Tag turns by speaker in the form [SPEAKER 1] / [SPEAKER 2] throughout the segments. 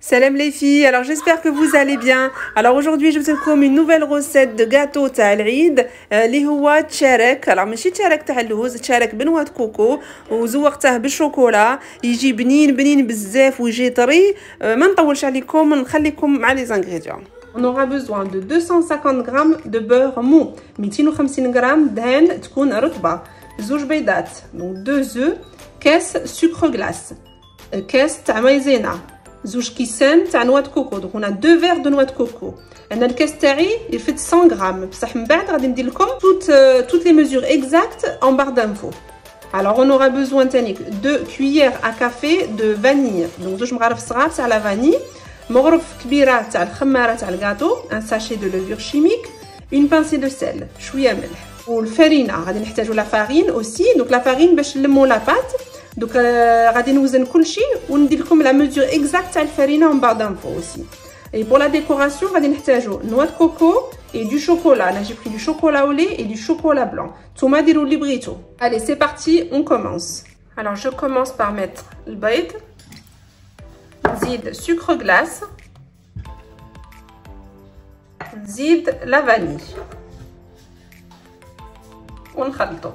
[SPEAKER 1] Salam les filles, alors j'espère que vous allez bien. Alors aujourd'hui je vous comme une nouvelle recette de gâteau تاع العيد اللي هو تشارك. alors ماشي تشارك تاع اللوز، تشارك بنوة كوكو وزوقته بالشوكولا، يجي بنين بزاف ويجي طري. ما نطولش عليكم، نخليكم مع les ingrédients. On aura besoin de 250 g de beurre mou، 250 g دهن تكون رطبة، زوج بيضات، donc 2 œufs، كاس sucre glace، كاس تاع مايزينا، زوج كيسان تاع نواه كوكو. دونك هنا 2 فيغ دو نواه كوكو. انا الكاس تاعي يفيد 100 غرام، بصح من بعد غادي ندير لكم toutes les mesures exactes en barre d'infos. Alors on aura besoin تانيك 2 cuillères à café de vanille، donc زوج مغارف صغار تاع لا فاني، مغرف كبيره تاع الخماره تاع الكاطو، un sachet de levure chimique، une pincée de sel، شويه ملح. والفرينه غادي نحتاجوا لا فارين اوسي، دونك لا فارين باش نلموا لا بات. Donc غادي نوزن كلشي وندير لكم la mesure exacte تاع الفرينه en barre d'infos aussi. Et pour la décoration غادي نحتاجوا noix de coco et du chocolat. Là j'ai pris du chocolat au lait et du chocolat blanc. نتوما ديروا اللي بغيتو. Allez, c'est parti, on commence. Alors je commence par mettre البيض، نزيد sucre glace، نزيد la vanille ونخلطو.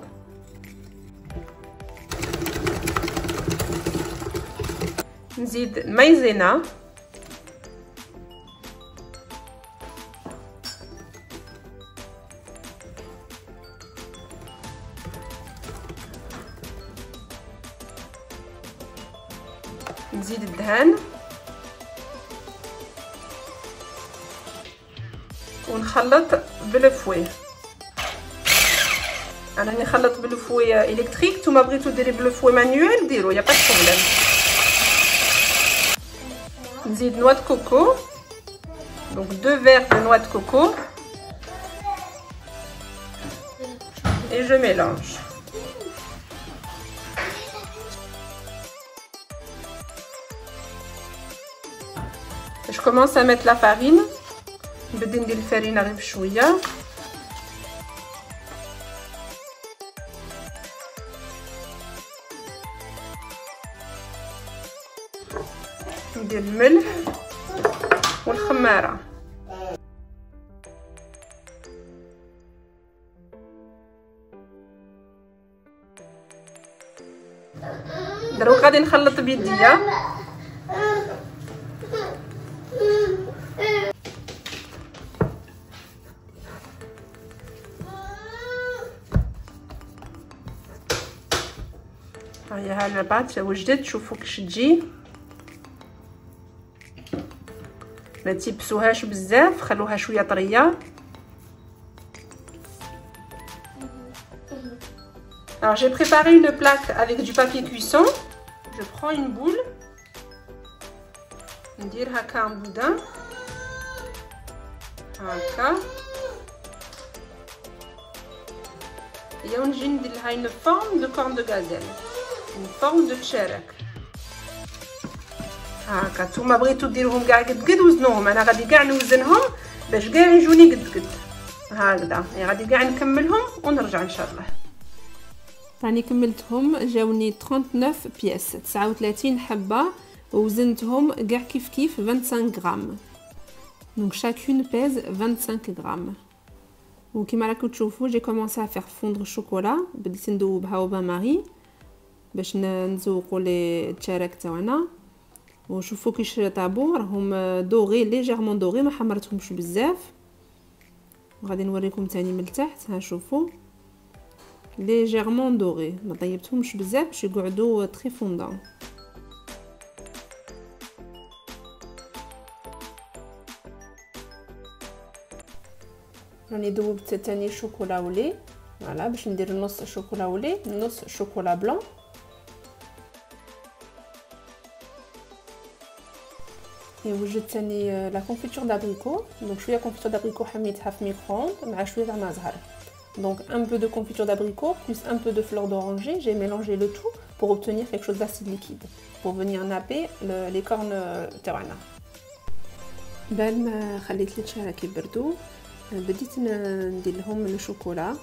[SPEAKER 1] نزيد المايزينا، نزيد الدهن ونخلط بالفوي. انا نخلط بالفوي الكتريك، نتوما بغيتو ديري بالفوي مانيوال ديرو، يا با بروبليم. نزيد noix de coco، donc 2 verres de noix de coco, et je mélange. Je commence à mettre la farine، نبدا ندير الفرينه غير بشويه، ندير الملح والخماره. دروك غادي نخلط بيديا. هاي البات وجدت، شوفوا كيش تجي. ما تيبسوهاش بزاف، خلوها شويه طريه. Alors j'ai préparé une plaque avec du papier cuisson. Je prends une boule، ندير هكا un boudin هكا، ونجي ندير لها une forme de corne de gazelle، une forme de تشارك هاكا. نتوما بغيتو ديروهم كاع قد وزنوهم، انا غادي كاع نوزنهم باش كاع يجوني قد هكذا. غادي كاع نكملهم ونرجع ان شاء الله. راني كملتهم، جاوني 39 بياس، 39 حبه، وزنتهم كاع كيف 25 غرام. دونك chacune pèse 25 غرام. وكما راكم تشوفوا جي كومونسي ا فير فوندر الشوكولا، بديت ندوبها او بان ماري باش نزوقوا لي التشارك تاعنا. وشوفوا كيش طابو، راهم دوغي ليجيرمون دوغي، ما حمرتهمش بزاف. وغادي نوريكم تاني من التحت، ها شوفوا ليجيرمون دوغي، ما طيبتهمش بزاف باش يقعدوا تري فوندون. راني دوبت تاني شوكولا ولي، فوالا باش ندير نص شوكولا ولي نص شوكولا بلون. وجدت ثاني لا كونفيتور دابريكو، دونك شويه كونفيتور دابريكو حميتها في ميكرووند مع شويه تاع ما زهر. Donc un peu de confiture d'abricot plus un peu de fleur d'oranger. J'ai mélangé le tout pour obtenir quelque chose d'assez liquide, pour venir napper les cornes تاعنا. بال ما خليت التشارك يبردوا بديت ندير لهم الشوكولا.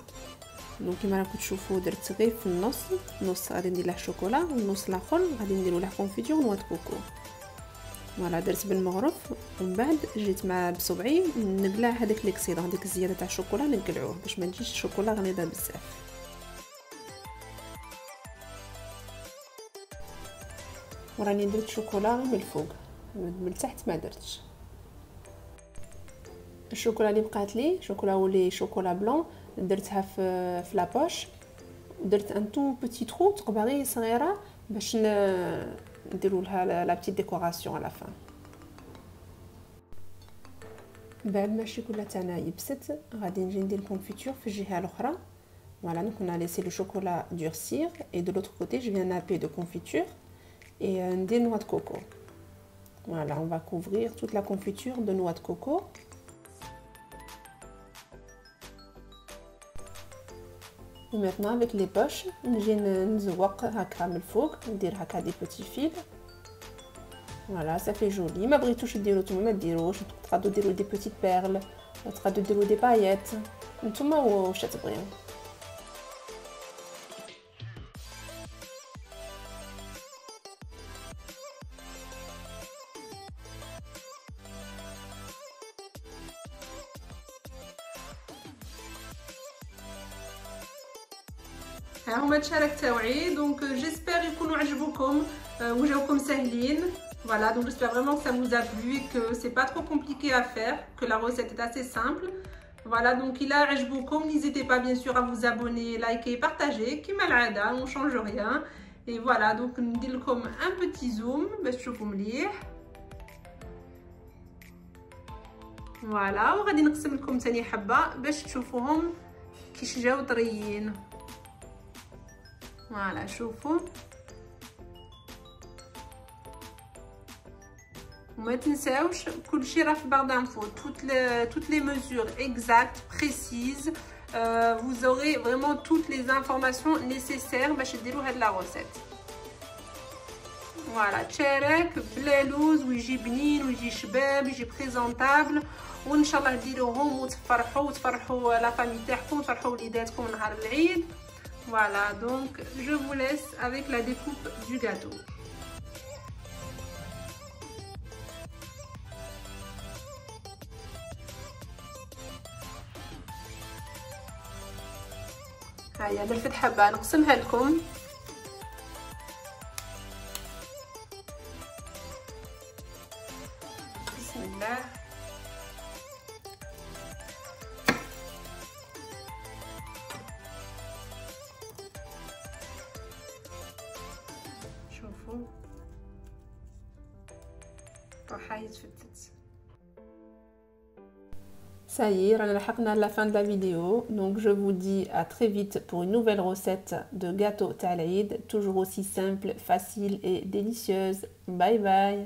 [SPEAKER 1] دونك كما راكم تشوفوا درت غير في النص غادي ندير له الشوكولا، والنص الاخر غادي نديروا له كونفيتور نواه كوكو. فوالا درت بالمغرف ومن بعد جيت مع بصبعي نقلع هذاك ليكسيدون، هذيك الزياده تاع الشوكولا نقلعوه باش ما تجيش الشوكولا غليظه بزاف. وراني درت شوكولا من الفوق، من تحت ما درتش. الشوكولا اللي بقات لي شوكولا ولي شوكولا بلون درتها في لابوش، درت ان تو بوتي ترو تقبري صغيره باش نديروا لها لا بتيت ديكوراسيون على فان. بعد ما الشوكولا تاعنا يبست غادي نجي ندير الكونفيتور في الجهه الاخرى. Voilà, donc on a laissé le chocolat durcir et de l'autre côté je viens napper de confiture et des noix de coco. Voilà, on va couvrir toute la confiture de noix de coco. Et maintenant avec les poches, نجي نزوق هكا من الفوق ندير هكا دي بوتي فيل. Voilà, ça fait joli. ما بغيتوش ديروا نتوما ما ديروش، تقدروا ديروا دي بوتيت بيرل، تقدروا ديروا دي بايات، نتوما واش تبغيو. ها هما التشارك تاوعي. دونك جيسبر يكونوا عجبوكم وجاوكم ساهلين. Voilà, donc j'espère vraiment que ça vous a plu et que c'est pas trop compliqué à faire, que la recette est assez simple. Voilà, donc il a عجبوكم, n'hésitez pas bien sûr à vous abonner, liker, partager, كيما العادة, on change rien. Et voilà, donc ندير لكم un petit zoom باش تشوفوا مليح. Voilà, وغادي نقسم لكم ثاني حبة باش تشوفوهم كيش جاو طريين. Voilà, شوفوا. وما تنساوش كلشي راه في barre d'infos, toutes les mesures exactes, précises. Vous aurez vraiment toutes les informations nécessaires باش ديروا هاد لا recette. Voilà, تشارك بلا لوز ويجي بنين ويجي شباب يجي بريزونطابل، وان شاء الله ديروهم وتفرحوا لا فامي تاعكم وتفرحوا وليداتكم نهار العيد. Voilà, donc je vous laisse avec la découpe du gâteau. هيا درت حبه نقسمها لكم. بسم الله. شوفوا راح يتفتت. Ça y est, on a la fin de la vidéo. Donc je vous dis à très vite pour une nouvelle recette de gâteau Tal Eid, toujours aussi simple, facile et délicieuse. Bye bye.